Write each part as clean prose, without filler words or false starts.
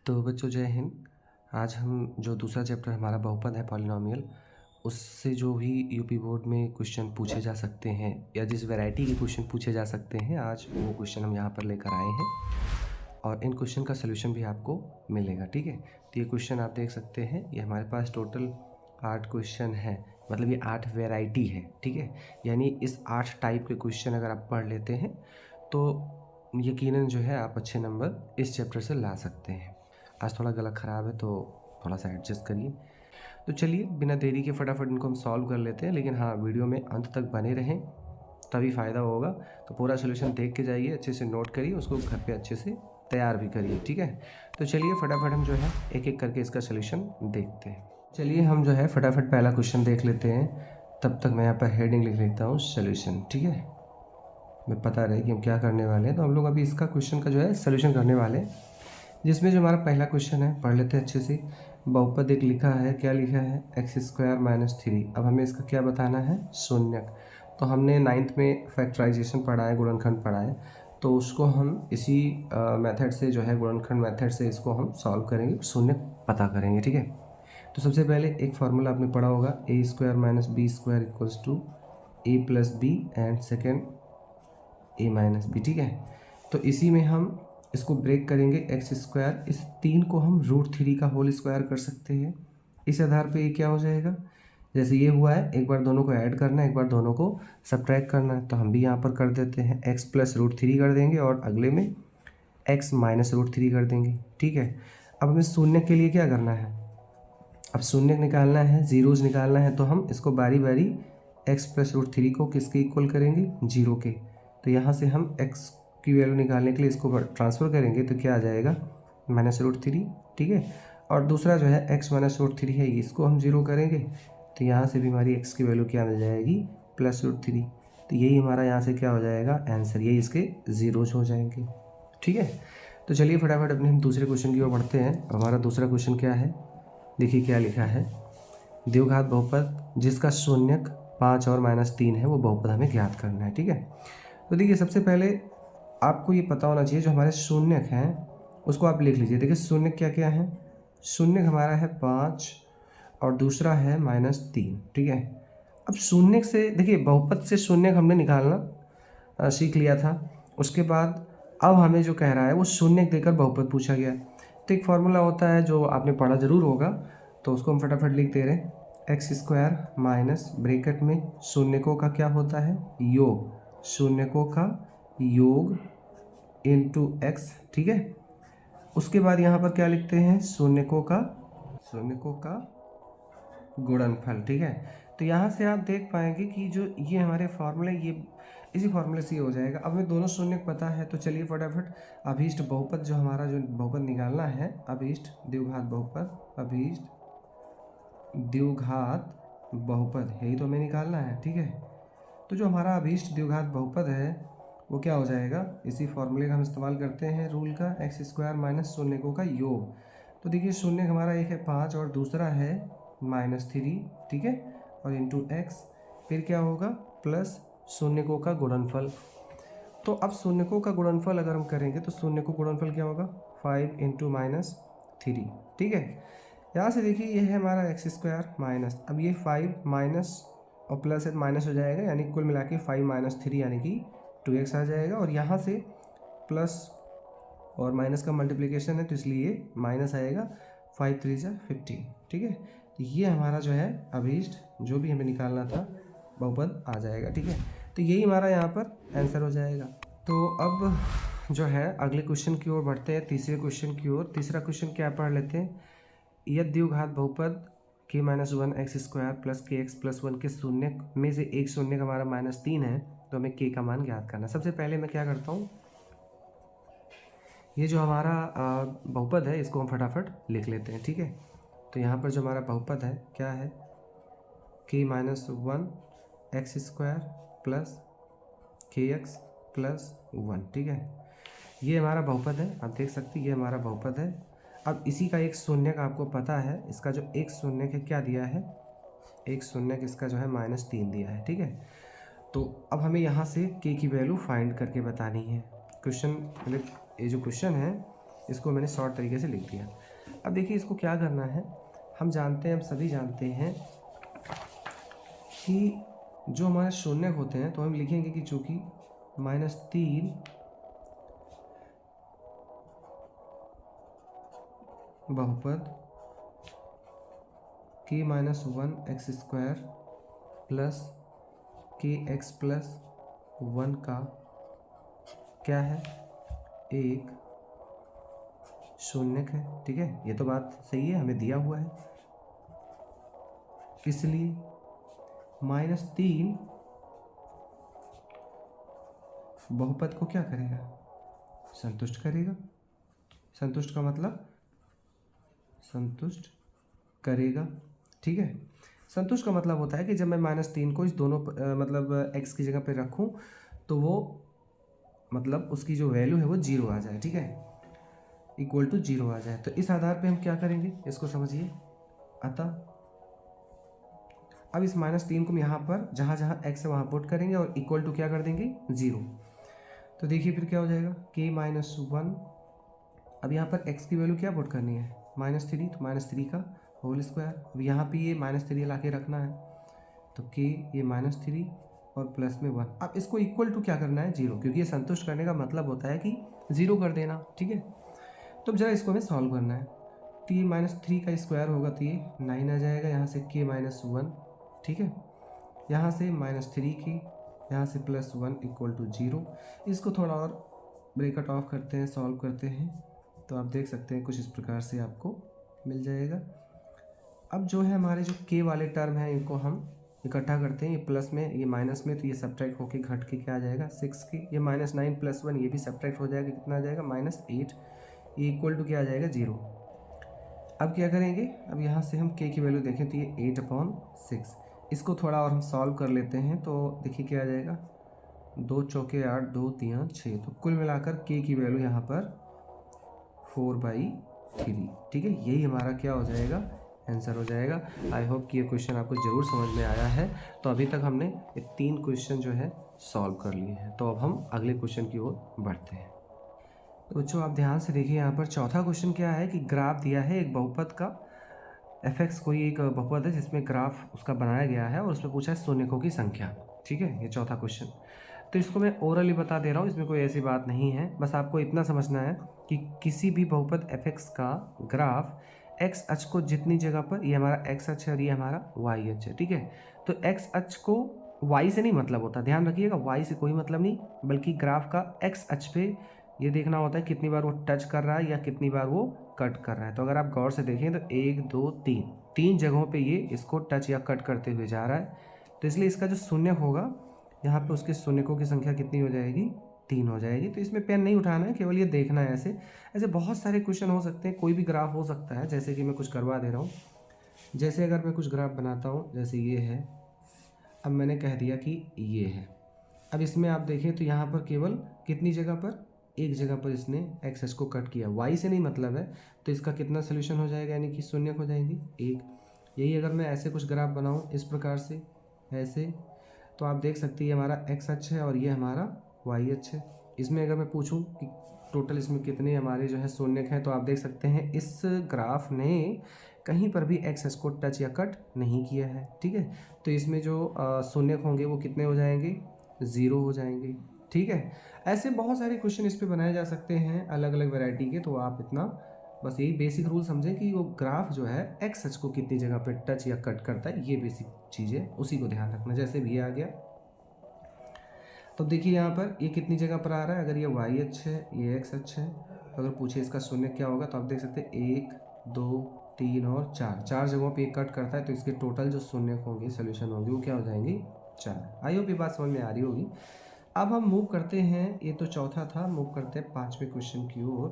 तो बच्चों जय हिंद। आज हम जो दूसरा चैप्टर हमारा बहुपद है पॉलिनॉमियल, उससे जो भी यूपी बोर्ड में क्वेश्चन पूछे जा सकते हैं या जिस वैरायटी के क्वेश्चन पूछे जा सकते हैं, आज वो क्वेश्चन हम यहाँ पर लेकर आए हैं और इन क्वेश्चन का सलूशन भी आपको मिलेगा। ठीक है, तो ये क्वेश्चन आप देख सकते हैं, ये हमारे पास टोटल 8 क्वेश्चन है, मतलब ये 8 वैरायटी है। ठीक है, यानी इस 8 टाइप के क्वेश्चन अगर आप पढ़ लेते हैं तो यकीनन जो है आप अच्छे नंबर इस चैप्टर से ला सकते हैं। आज थोड़ा गला ख़राब है तो थोड़ा सा एडजस्ट करिए। तो चलिए बिना देरी के फटाफट इनको हम सॉल्व कर लेते हैं, लेकिन हाँ वीडियो में अंत तक बने रहें तभी फ़ायदा होगा। तो पूरा सोल्यूशन देख के जाइए, अच्छे से नोट करिए, उसको घर पे अच्छे से तैयार भी करिए। ठीक है, तो चलिए फटाफट हम जो है एक एक करके इसका सोल्यूशन देखते हैं। चलिए हम जो है फटाफट पहला क्वेश्चन देख लेते हैं, तब तक मैं यहाँ पर हेडिंग लिख लेता हूँ सोल्यूशन। ठीक है, मैं पता रहे कि हम क्या करने वाले हैं। तो हम लोग अभी इसका क्वेश्चन का जो है सोल्यूशन करने वाले हैं, जिसमें जो हमारा पहला क्वेश्चन है पढ़ लेते हैं अच्छे से। बहुपद एक लिखा है, क्या लिखा है, x² - 3। अब हमें इसका क्या बताना है, शून्यक। तो हमने 9th में फैक्टराइजेशन पढ़ा है, गुणनखंड पढ़ा है, तो उसको हम इसी मेथड से जो है गुणनखंड मेथड से इसको हम सॉल्व करेंगे, शून्यक पता करेंगे। ठीक है, तो सबसे पहले एक फार्मूला आपने पढ़ा होगा, a² - b² = a + b and second a - b। ठीक है, तो इसी में हम इसको ब्रेक करेंगे, x², इस 3 को हम √3 का होल स्क्वायर कर सकते हैं। इस आधार पे ये क्या हो जाएगा, जैसे ये हुआ है, एक बार दोनों को ऐड करना है, एक बार दोनों को सब्ट्रैक्ट करना है, तो हम भी यहाँ पर कर देते हैं, x + √3 कर देंगे और अगले में x - √3 कर देंगे। ठीक है, अब हमें शून्य के लिए क्या करना है, अब शून्य निकालना है, जीरोज निकालना है, तो हम इसको बारी बारी x + √3 को किसके इक्वल करेंगे, 0 के। तो यहाँ से हम x की वैल्यू निकालने के लिए इसको ट्रांसफ़र करेंगे तो क्या आ जाएगा, -√3। ठीक है, और दूसरा जो है x - √3 है, इसको हम 0 करेंगे तो यहाँ से भी हमारी x की वैल्यू क्या मिल जाएगी, +√3। तो यही हमारा यहाँ से क्या हो जाएगा आंसर, यही इसके जीरोज हो जाएंगे। ठीक है, तो चलिए फटाफट अपने हम दूसरे क्वेश्चन की ओर बढ़ते हैं। हमारा दूसरा क्वेश्चन क्या है, देखिए क्या लिखा है, द्विघात बहुपद जिसका शून्यक 5 और -3 है, वो बहुपद हमें ज्ञात करना है। ठीक है, तो देखिए सबसे पहले आपको ये पता होना चाहिए, जो हमारे शून्यक हैं उसको आप लिख लीजिए। देखिए शून्यक क्या क्या है, शून्यक हमारा है 5 और दूसरा है -3। ठीक है, अब शून्यक से देखिए बहुपद से शून्यक हमने निकालना सीख लिया था, उसके बाद अब हमें जो कह रहा है वो शून्यक देकर बहुपद पूछा गया। तो एक फार्मूला होता है जो आपने पढ़ा ज़रूर होगा, तो उसको हम फटाफट लिख दे रहे हैं, x² - ब्रैकेट में शून्यकों का क्या होता है, योग, शून्यकों का योग इंटू x। ठीक है, उसके बाद यहाँ पर क्या लिखते हैं, शून्यकों का गुणनफल। ठीक है, तो यहाँ से आप देख पाएंगे कि जो ये हमारे फार्मूले, ये इसी फार्मूले से ये हो जाएगा। अब हमें दोनों शून्य पता है, तो चलिए फटाफट अभीष्ट बहुपद, जो हमारा जो बहुपद निकालना है, अभीष्ट द्विघात बहुपद, अभीष्ट द्विघात बहुपद, यही तो हमें निकालना है। ठीक है, तो जो हमारा अभीष्ट द्विघात बहुपद है वो क्या हो जाएगा, इसी फॉर्मूले का हम इस्तेमाल करते हैं रूल का, x² - शून्यकों का योग। तो देखिए शून्य हमारा एक है 5 और दूसरा है -3। ठीक है, और इंटू x, फिर क्या होगा, प्लस शून्यकों का गुणनफल। तो अब शून्यकों का गुणनफल अगर हम करेंगे तो शून्यकों का गुणनफल क्या होगा, 5 × -3। ठीक है, यहाँ से देखिए ये है हमारा x² माइनस, अब ये 5 माइनस और प्लस है माइनस हो जाएगा, यानी कुल मिला के 5 - 3 यानी कि 2x आ जाएगा, और यहाँ से प्लस और माइनस का मल्टीप्लिकेशन है तो इसलिए माइनस आएगा, 5 × 3 = 15। ठीक है, तो ये हमारा जो है अभीष्ट जो भी हमें निकालना था बहुपद आ जाएगा। ठीक है, तो यही हमारा यहाँ पर आंसर हो जाएगा। तो अब जो है अगले क्वेश्चन की ओर बढ़ते हैं, तीसरे क्वेश्चन की ओर। तीसरा क्वेश्चन क्या पढ़ लेते हैं, यदि द्विघात बहुपद k - 1 x² + kx + 1 के शून्य में से एक शून्य का हमारा -3 है, तो हमें k का मान ज्ञात करना है। सबसे पहले मैं क्या करता हूँ, ये जो हमारा बहुपद है इसको हम फटाफट लिख लेते हैं। ठीक है, तो यहाँ पर जो हमारा बहुपद है क्या है, k - 1 x² + kx + 1। ठीक है, ये हमारा बहुपद है, आप देख सकते हैं ये हमारा बहुपद है। अब इसी का एक शून्यक आपको पता है, इसका जो एक शून्यक है क्या दिया है, एक शून्यक इसका जो है -3 दिया है। ठीक है, तो अब हमें यहाँ से k की वैल्यू फाइंड करके बतानी है। क्वेश्चन मतलब ये जो क्वेश्चन है इसको मैंने शॉर्ट तरीके से लिख दिया। अब देखिए इसको क्या करना है, हम जानते हैं, हम सभी जानते हैं कि जो हमारे शून्य होते हैं तो हम लिखेंगे कि चूँकि -3 बहुपद k-1 x² + kx+1 का क्या है, एक शून्यक है। ठीक है, ये तो बात सही है, हमें दिया हुआ है, इसलिए -3 बहुपद को क्या करेगा, संतुष्ट करेगा। संतुष्ट का मतलब संतुष्ट करेगा। ठीक है, संतुष्ट का मतलब होता है कि जब मैं -3 को इस दोनों मतलब x की जगह पे रखूं तो वो मतलब उसकी जो वैल्यू है वो 0 आ जाए। ठीक है, इक्वल टू 0 आ जाए। तो इस आधार पे हम क्या करेंगे, इसको समझिए। अतः अब इस -3 को हम यहाँ पर जहाँ जहाँ x है वहाँ पुट करेंगे और इक्वल टू क्या कर देंगे, 0। तो देखिए फिर क्या हो जाएगा, k-1। अब यहाँ पर x की वैल्यू क्या पुट करनी है, -3, तो -3 का होल स्क्वायर। अब यहाँ पे ये -3 ला के रखना है, तो k ये -3 और प्लस में 1। अब इसको इक्वल टू क्या करना है, 0, क्योंकि ये संतुष्ट करने का मतलब होता है कि 0 कर देना। ठीक है, तो अब जरा इसको हमें सॉल्व करना है। तो ये -3 का स्क्वायर होगा तो ये 9 आ जाएगा, यहाँ से k-1। ठीक है, यहाँ से -3 की, यहाँ से +1 इक्वल टू 0। इसको थोड़ा और ब्रेकआउट ऑफ करते हैं, सॉल्व करते हैं, तो आप देख सकते हैं कुछ इस प्रकार से आपको मिल जाएगा। अब जो है हमारे जो k वाले टर्म हैं इनको हम इकट्ठा करते हैं, ये प्लस में ये माइनस में, तो ये सब्ट्रैक्ट होके घट के क्या आ जाएगा, 6 की। ये -9 + 1 ये भी सब्ट्रैक्ट हो जाएगा, कितना आ जाएगा, -8। ये इक्वल टू क्या आ जाएगा, 0। अब क्या करेंगे, अब यहाँ से हम k की वैल्यू देखें तो ये 8/6। इसको थोड़ा और हम सॉल्व कर लेते हैं, तो देखिए क्या आ जाएगा, 2 चौके 8, 2 3 6। तो कुल मिलाकर k की वैल्यू यहाँ पर 4/3। ठीक है, यही हमारा क्या हो जाएगा, आंसर हो जाएगा। आई होप कि ये क्वेश्चन आपको ज़रूर समझ में आया है। तो अभी तक हमने ये 3 क्वेश्चन जो है सॉल्व कर लिए हैं। तो अब हम अगले क्वेश्चन की ओर बढ़ते हैं। तो बच्चों आप ध्यान से देखिए, यहाँ पर चौथा क्वेश्चन क्या है कि ग्राफ दिया है एक बहुपद का, f(x) कोई एक बहुपद है जिसमें ग्राफ उसका बनाया गया है और उसमें पूछा है शून्यकों की संख्या। ठीक है, ये चौथा क्वेश्चन। तो इसको मैं ओरली बता दे रहा हूँ, इसमें कोई ऐसी बात नहीं है, बस आपको इतना समझना है कि किसी भी बहुपद f(x) का ग्राफ x अक्ष को जितनी जगह पर, ये हमारा x अक्ष है और ये हमारा y अक्ष है। ठीक है, तो x अक्ष को y से नहीं मतलब होता, ध्यान रखिएगा, y से कोई मतलब नहीं, बल्कि ग्राफ का x अक्ष पे ये देखना होता है कितनी बार वो टच कर रहा है या कितनी बार वो कट कर रहा है। तो अगर आप गौर से देखें तो 1 2 3 जगहों पे ये इसको टच या कट करते हुए जा रहा है। तो इसलिए इसका जो शून्य होगा यहाँ पे उसके शून्यकों की संख्या कितनी हो जाएगी, 3 हो जाएगी। तो इसमें पेन नहीं उठाना है, केवल ये देखना है। ऐसे ऐसे बहुत सारे क्वेश्चन हो सकते हैं, कोई भी ग्राफ हो सकता है। जैसे कि मैं कुछ करवा दे रहा हूँ, जैसे अगर मैं कुछ ग्राफ बनाता हूँ, जैसे ये है, अब मैंने कह दिया कि ये है। अब इसमें आप देखें तो यहाँ पर केवल कितनी जगह पर, एक जगह पर इसने एक्स अक्ष को कट किया, वाई से नहीं मतलब है। तो इसका कितना सोल्यूशन हो जाएगा, यानी कि शून्य हो जाएंगी, एक। यही अगर मैं ऐसे कुछ ग्राफ बनाऊँ इस प्रकार से, ऐसे, तो आप देख सकते हैं ये हमारा एक्स अक्ष है और ये हमारा वाई अक्ष है। इसमें अगर मैं पूछूं कि टोटल इसमें कितने हमारे जो है शून्यक हैं, तो आप देख सकते हैं इस ग्राफ ने कहीं पर भी एक्स अक्ष को टच या कट नहीं किया है। ठीक है, तो इसमें जो शून्यक होंगे वो कितने हो जाएंगे, 0 हो जाएंगे। ठीक है, ऐसे बहुत सारे क्वेश्चन इस पे बनाए जा सकते हैं अलग अलग वैरायटी के। तो आप इतना बस यही बेसिक रूल समझें कि वो ग्राफ जो है एक्स अक्ष को कितनी जगह पे टच या कट करता है, ये बेसिक चीज़ें, उसी को ध्यान रखना। जैसे भी आ गया, तो देखिए यहाँ पर ये कितनी जगह पर आ रहा है, अगर ये वाई अक्ष है, ये एक्स अक्ष है, अगर पूछे इसका शून्य क्या होगा, तो आप देख सकते हैं 1 2 3 और 4 जगहों पे कट करता है। तो इसके टोटल जो शून्य होंगे, सोल्यूशन होंगे, वो क्या हो जाएंगे, 4। आई होप ये बात समझ में आ रही होगी। अब हम मूव करते हैं, ये तो चौथा था, मूव करते हैं 5वें क्वेश्चन की ओर।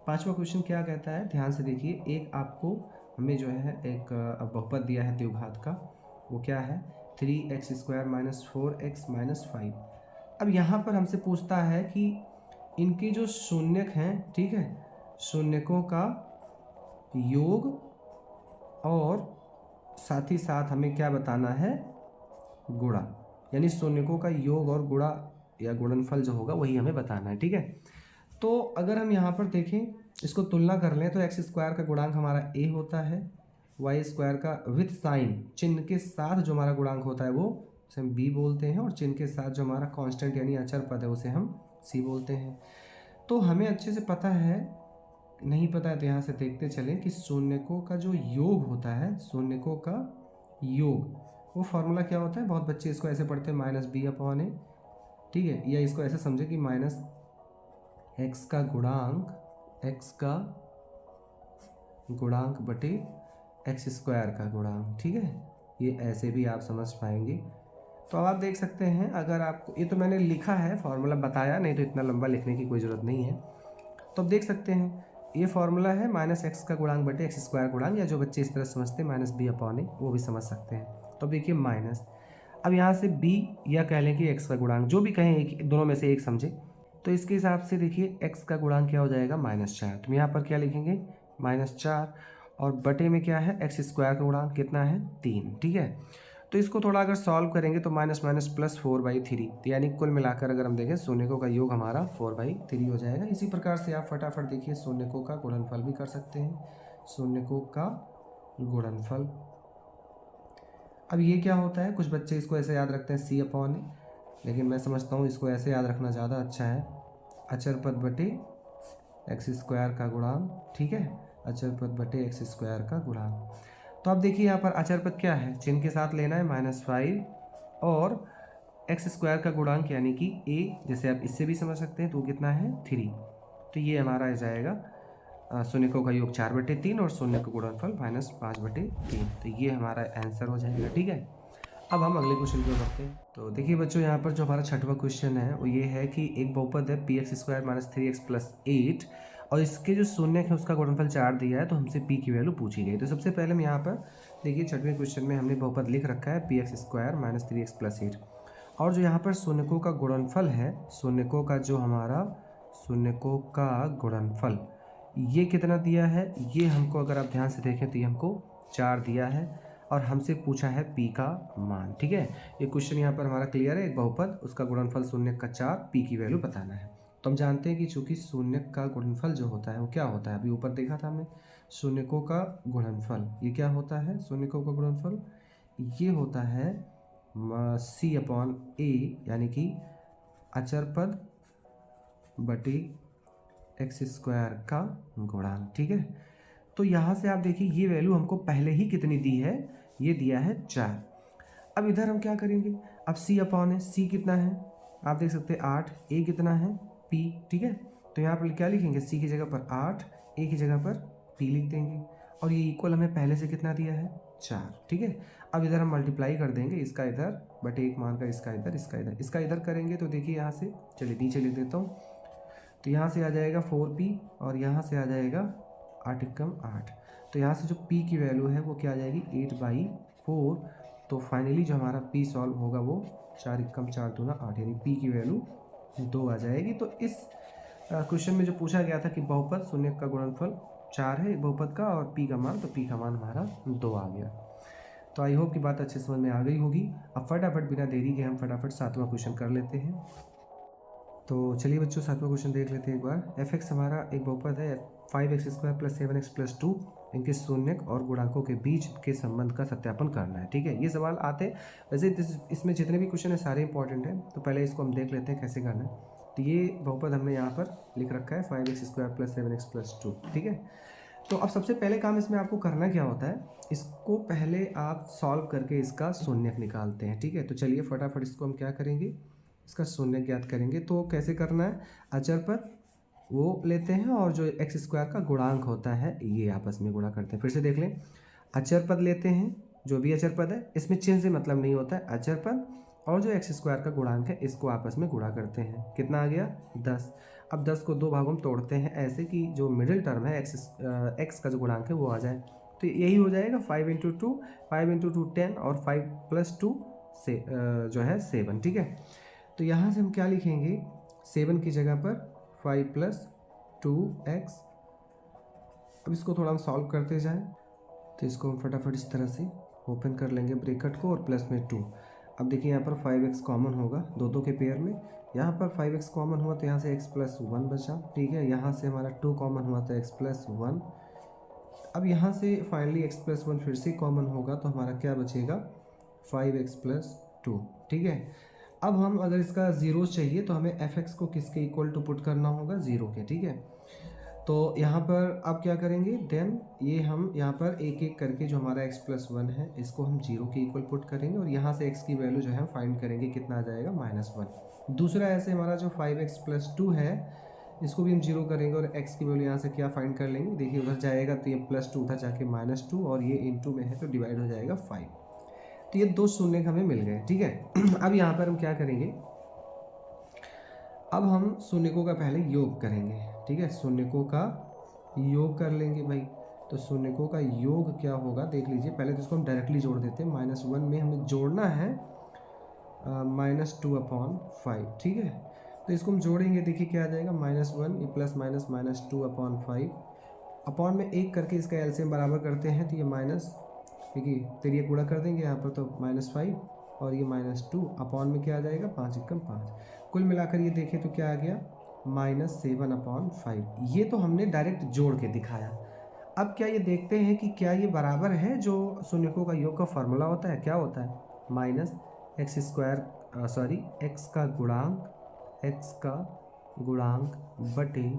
5वां क्वेश्चन क्या कहता है, ध्यान से देखिए। एक आपको हमें जो है एक बहुपद दिया है द्विघात का, वो क्या है, 3x² - 4x - 5। अब यहाँ पर हमसे पूछता है कि इनके जो शून्यक हैं, ठीक है, शून्यकों का योग और साथ ही साथ हमें क्या बताना है, गुणा, यानी शून्यकों का योग और गुणा या गुणनफल जो होगा वही हमें बताना है। ठीक है, तो अगर हम यहाँ पर देखें इसको तुलना कर लें तो एक्स स्क्वायर का गुणांक हमारा ए होता है, वाई स्क्वायर का विथ साइन चिन्ह के साथ जो हमारा गुणांक होता है वो उसे हम बी बोलते हैं, और चिन्ह के साथ जो हमारा कांस्टेंट यानी अचर पद है उसे हम सी बोलते हैं। तो हमें अच्छे से पता है, नहीं पता है तो यहाँ से देखते चलें कि शून्यकों का जो योग होता है, शून्यकों का योग वो फॉर्मूला क्या होता है। बहुत बच्चे इसको ऐसे पढ़ते हैं माइनस बी अपॉन ए, ठीक है, या इसको ऐसे समझे कि माइनस एक्स का गुणांक बटे एक्स स्क्वायर का गुणांक, ठीक है, ये ऐसे भी आप समझ पाएंगे। तो अब आप देख सकते हैं, अगर आपको ये तो मैंने लिखा है फॉर्मूला बताया, नहीं तो इतना लंबा लिखने की कोई ज़रूरत नहीं है। तो अब देख सकते हैं ये फॉर्मूला है माइनस एक्स का गुणांक बटे एक्स स्क्वायर गुणांक, या जो बच्चे इस तरह समझते हैं माइनस बी अपॉन ए वो भी समझ सकते हैं। तो अब देखिए माइनस, अब यहाँ से बी या कह लें कि एक्स का गुणांक, जो भी कहें एक दोनों में से एक समझे, तो इसके हिसाब से देखिए एक्स का गुणांक क्या हो जाएगा -4। तो यहाँ पर क्या लिखेंगे -4, और बटे में क्या है एक्स स्क्वायर का गुणांक कितना है 3, ठीक है। तो इसको थोड़ा अगर सॉल्व करेंगे तो माइनस माइनस प्लस 4/3, यानी कुल मिलाकर अगर हम देखें शून्यकों का योग हमारा 4/3 हो जाएगा। इसी प्रकार से आप फटाफट देखिए शून्यकों का गुणनफल भी कर सकते हैं, शून्यकों का गुणनफल। अब ये क्या होता है, कुछ बच्चे इसको ऐसे याद रखते हैं सी अपॉन ए, लेकिन मैं समझता हूँ इसको ऐसे याद रखना ज़्यादा अच्छा है, अचर पद बटे एक्स स्क्वायर का गुणांक, ठीक है, अचर पद बटे एक्स स्क्वायर का गुणांक। तो अब देखिए यहाँ पर अचर पद क्या है, चिन्ह के साथ लेना है -5 और एक्स स्क्वायर का गुणांक यानी कि ए, जैसे आप इससे भी समझ सकते हैं, तो कितना है 3। तो ये हमारा आ जाएगा शून्यकों का योग 4/3 और शून्य का गुणनफल -5/3। तो ये हमारा आंसर हो जाएगा, ठीक है। अब हम अगले क्वेश्चन को करते हैं। तो देखिए बच्चों, यहाँ पर जो हमारा छठवां क्वेश्चन है वो ये है कि एक बहुपद है पी एक्स स्क्वायर -3x + 8, और इसके जो शून्य है उसका गुणनफल 4 दिया है, तो हमसे p की वैल्यू पूछी गई। तो सबसे पहले हम यहाँ पर देखिए छठवें क्वेश्चन में हमने बहुपद लिख रखा है पी एक्स स्क्वायर -3x + 8, और जो यहाँ पर शून्यकों का गुणनफल है, शून्यकों का जो हमारा शून्यकों का गुणनफल ये कितना दिया है, ये हमको अगर आप ध्यान से देखें तो ये हमको 4 दिया है, और हमसे पूछा है p का मान, ठीक है। ये क्वेश्चन यहाँ पर हमारा क्लियर है, एक बहुपद उसका गुणनफल शून्य का 4, p की वैल्यू बताना है। तो हम जानते हैं कि चूंकि शून्य का गुणनफल जो होता है वो क्या होता है, अभी ऊपर देखा था हमने शून्यकों का गुणनफल, ये क्या होता है, शून्यकों का गुणनफल ये होता है c/a, यानी कि अचर पद बटे एक्स स्क्वायर का गुणांक, ठीक है। तो यहाँ से आप देखिए ये वैल्यू हमको पहले ही कितनी दी है, ये दिया है 4। अब इधर हम क्या करेंगे, अब c/है, c कितना है आप देख सकते हैं 8, a कितना है p, ठीक है। तो यहाँ पर क्या लिखेंगे, c की जगह पर 8, a की जगह पर p लिख देंगे, और ये इक्वल हमें पहले से कितना दिया है 4, ठीक है। अब इधर हम मल्टीप्लाई कर देंगे, इसका इधर बटे एक मान का इसका इधर, इसका इधर, इसका इधर करेंगे तो देखिए यहाँ से, चलिए नीचे लिख देता हूँ, तो यहाँ से आ जाएगा 4p और यहाँ से आ जाएगा 8 × 8। तो यहाँ से जो p की वैल्यू है वो क्या आ जाएगी 8/4। तो फाइनली जो हमारा p सॉल्व होगा वो 4 × 4 × 8, यानी p की वैल्यू 2 आ जाएगी। तो इस क्वेश्चन में जो पूछा गया था कि बहुपद शून्य का गुणनफल 4 है बहुपद का, और p का मान, तो p का मान हमारा 2 आ गया। तो आई होप की बात अच्छे समझ में आ गई होगी। अब फटाफट बिना देरी के हम फटाफट 7वां क्वेश्चन कर लेते हैं। तो चलिए बच्चों 7वां क्वेश्चन देख लेते हैं एक बार। एफ एक्स हमारा एक बहुपद है 5x² + 7x + 2, इनके शून्यक और गुणांकों के बीच के संबंध का सत्यापन करना है, ठीक है। ये सवाल आते हैं वैसे, इसमें जितने भी क्वेश्चन है सारे इंपॉर्टेंट हैं, तो पहले इसको हम देख लेते हैं कैसे करना है। तो ये बहुपद हमने यहाँ पर लिख रखा है 5x² + 7x + 2, ठीक है। तो अब सबसे पहले काम इसमें आपको करना क्या होता है, इसको पहले आप सॉल्व करके इसका शून्यक निकालते हैं, ठीक है। तो चलिए फटाफट इसको हम क्या करेंगे, इसका शून्य ज्ञात करेंगे। तो कैसे करना है, अचर पद वो लेते हैं और जो एक्स स्क्वायर का गुणांक होता है ये आपस में गुणा करते हैं। फिर से देख लें, अचर पद लेते हैं, जो भी अचर पद है इसमें चिन्ह से मतलब नहीं होता है, अचर पद और जो एक्स स्क्वायर का गुणांक है इसको आपस में गुणा करते हैं। कितना आ गया 10। अब 10 को 2 भागों में तोड़ते हैं ऐसे कि जो मिडिल टर्म है एक्स का जो गुणांक है वो आ जाए। तो यही हो जाएगा 5 × 2, 5 × 2 10, और 5 + 2 से जो है 7, ठीक है। तो यहाँ से हम क्या लिखेंगे, 7 की जगह पर 5 + 2x। अब इसको थोड़ा हम सॉल्व करते जाएं, तो इसको हम फटाफट इस तरह से ओपन कर लेंगे ब्रैकेट को और प्लस में 2। अब देखिए यहाँ पर 5x कॉमन होगा दो दो के पेयर में, यहाँ पर 5x कॉमन हुआ तो यहाँ से x+1 बचा, ठीक है। यहाँ से हमारा 2 कॉमन हुआ तो x+1। अब यहाँ से फाइनली x+1 फिर से कॉमन होगा तो हमारा क्या बचेगा 5x+2, ठीक है। अब हम अगर इसका ज़ीरो चाहिए तो हमें fx को किसके इक्वल टू पुट करना होगा, ज़ीरो के, ठीक है। तो यहाँ पर अब क्या करेंगे, देन ये हम यहाँ पर एक एक करके जो हमारा x+1 है इसको हम जीरो के इक्वल पुट करेंगे और यहाँ से x की वैल्यू जो है फाइंड करेंगे, कितना आ जाएगा -1। दूसरा ऐसे हमारा जो 5x+2 है इसको भी हम जीरो करेंगे और x की वैल्यू यहाँ से क्या फाइंड कर लेंगे, देखिए उधर जाएगा तो ये +2 था जाके -2 और ये इंटू में है तो डिवाइड हो जाएगा 5। तो ये दो शून्य हमें मिल गए, ठीक है। अब यहाँ पर हम क्या करेंगे, अब हम शून्यकों का पहले योग करेंगे, ठीक है। शून्यकों का योग कर लेंगे भाई। तो शून्यकों का योग क्या होगा देख लीजिए, पहले तो इसको हम डायरेक्टली जोड़ देते हैं। -1 में हमें जोड़ना है -2/5, ठीक है। तो इसको हम जोड़ेंगे, देखिए क्या आ जाएगा -1 ये प्लस माइनस -2/5 अपॉन में एक करके इसका एलसीएम बराबर करते हैं तो ये माइनस, देखिए फिर ये गुणा कर देंगे यहाँ पर तो -5 और ये -2 अपॉन में क्या आ जाएगा 5 एकम 5। कुल मिलाकर ये देखें तो क्या आ गया -7/5। ये तो हमने डायरेक्ट जोड़ के दिखाया। अब क्या ये देखते हैं कि क्या ये बराबर है जो शून्यकों का योग का फॉर्मूला होता है, क्या होता है x का गुणांक बटे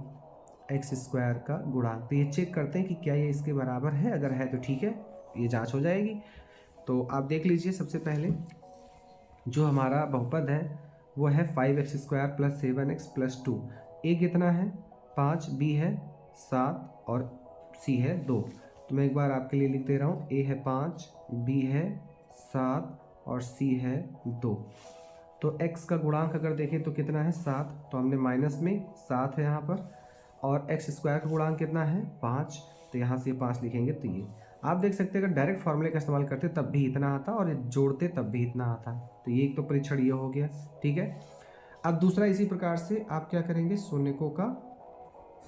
x² का गुणांक। तो ये चेक करते हैं कि क्या ये इसके बराबर है, अगर है तो ठीक है, ये जांच हो जाएगी। तो आप देख लीजिए सबसे पहले जो हमारा बहुपद है वो है 5x² + 7x + 2। a कितना है 5, b है 7 और c है 2। तो मैं एक बार आपके लिए लिख दे रहा हूँ, a है 5, b है 7 और c है 2। तो x का गुणांक अगर देखें तो कितना है 7, तो हमने माइनस में 7 है यहाँ पर, और x² का गुणांक कितना है 5, तो यहाँ से 5 लिखेंगे। तो ये आप देख सकते हैं अगर डायरेक्ट फार्मूले का इस्तेमाल करते तब भी इतना आता और जोड़ते तब भी इतना आता। तो ये एक तो परीक्षण ये हो गया, ठीक है। अब दूसरा इसी प्रकार से आप क्या करेंगे, शून्यकों का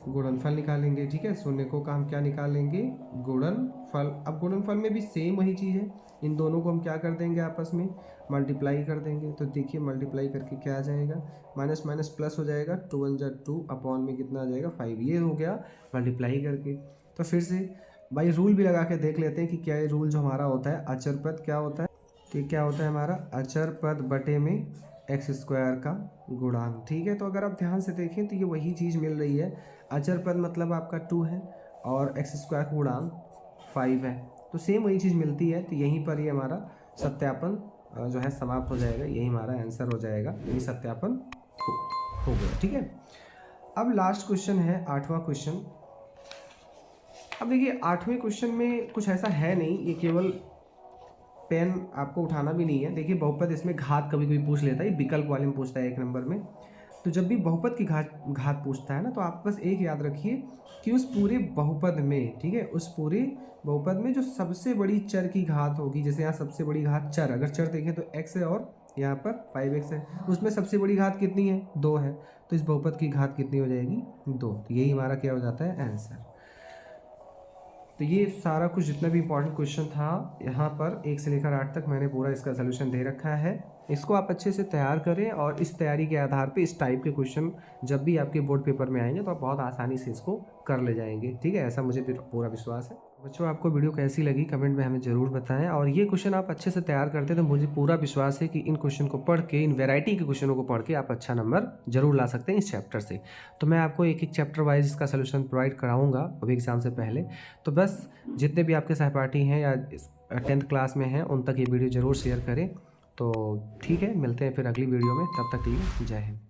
गुणनफल निकालेंगे, ठीक है। शून्यकों का हम क्या निकालेंगे, गुणनफल। अब गुणनफल में भी सेम वही चीज़ है, इन दोनों को हम क्या कर देंगे आपस में मल्टीप्लाई कर देंगे। तो देखिए मल्टीप्लाई करके क्या आ जाएगा, माइनस माइनस प्लस हो जाएगा, 2 × 1 = 2 अपॉन में कितना आ जाएगा 5। ये हो गया मल्टीप्लाई करके। तो फिर से भाई रूल भी लगा के देख लेते हैं कि क्या ये रूल जो हमारा होता है अचर पद क्या होता है, कि क्या होता है हमारा अचर पद बटे में x² का गुणांक, ठीक है। तो अगर आप ध्यान से देखें तो ये वही चीज़ मिल रही है, अचर पद मतलब आपका 2 है और x² का गुणांक 5 है, तो सेम वही चीज़ मिलती है। तो यहीं पर ये हमारा सत्यापन जो है समाप्त हो जाएगा, यही हमारा आंसर हो जाएगा, ये सत्यापन हो गया, ठीक है। अब लास्ट क्वेश्चन है 8वां क्वेश्चन। अब देखिए 8वें क्वेश्चन में कुछ ऐसा है नहीं, ये केवल पेन आपको उठाना भी नहीं है। देखिए बहुपद इसमें घात कभी कभी पूछ लेता है, ये विकल्प वाले में पूछता है 1 नंबर में। तो जब भी बहुपद की घात पूछता है ना, तो आप बस एक याद रखिए कि उस पूरे बहुपद में, ठीक है, उस पूरे बहुपद में जो सबसे बड़ी चर की घात होगी, जैसे यहाँ सबसे बड़ी घात चर, अगर चर देखें तो x है और यहाँ पर 5x है, उसमें सबसे बड़ी घात कितनी है 2 है, तो इस बहुपद की घात कितनी हो जाएगी 2। तो यही हमारा क्या हो जाता है आंसर। तो ये सारा कुछ जितना भी इम्पोर्टेंट क्वेश्चन था यहाँ पर 1 से लेकर 8 तक मैंने पूरा इसका सलूशन दे रखा है। इसको आप अच्छे से तैयार करें और इस तैयारी के आधार पे इस टाइप के क्वेश्चन जब भी आपके बोर्ड पेपर में आएंगे तो आप बहुत आसानी से इसको कर ले जाएंगे, ठीक है। ऐसा मुझे पूरा विश्वास है। बच्चों आपको वीडियो कैसी लगी कमेंट में हमें ज़रूर बताएं, और ये क्वेश्चन आप अच्छे से तैयार करते हैं तो मुझे पूरा विश्वास है कि इन क्वेश्चन को पढ़ के, इन वैरायटी के क्वेश्चनों को पढ़ के आप अच्छा नंबर जरूर ला सकते हैं इस चैप्टर से। तो मैं आपको एक एक चैप्टर वाइज इसका सोल्यूशन प्रोवाइड कराऊंगा अभी एग्जाम से पहले। तो बस जितने भी आपके सहपाठी हैं या 10th क्लास में हैं उन तक ये वीडियो ज़रूर शेयर करें। तो ठीक है, मिलते हैं फिर अगली वीडियो में, तब तक के लिए जय हिंद।